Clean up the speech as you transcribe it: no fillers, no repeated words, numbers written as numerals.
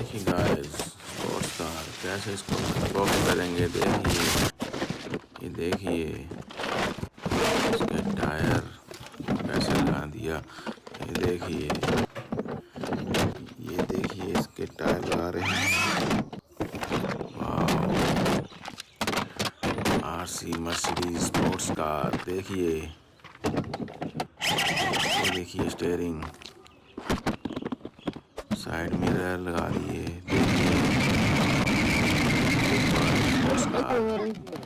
देखिए guys, sports car कैसे इसको अनबॉक्स करेंगे। देखिए, ये देखिए इसके टायर कैसे लगा दिया। ये देखिए इसके टायर लगा रहे हैं। वाह, आरसी मर्सिडीज स्पोर्ट्स कार। ये देखिए स्टीयरिंग, साइड मिरर लगा दिए। देखिए स्पोर्ट्स कार।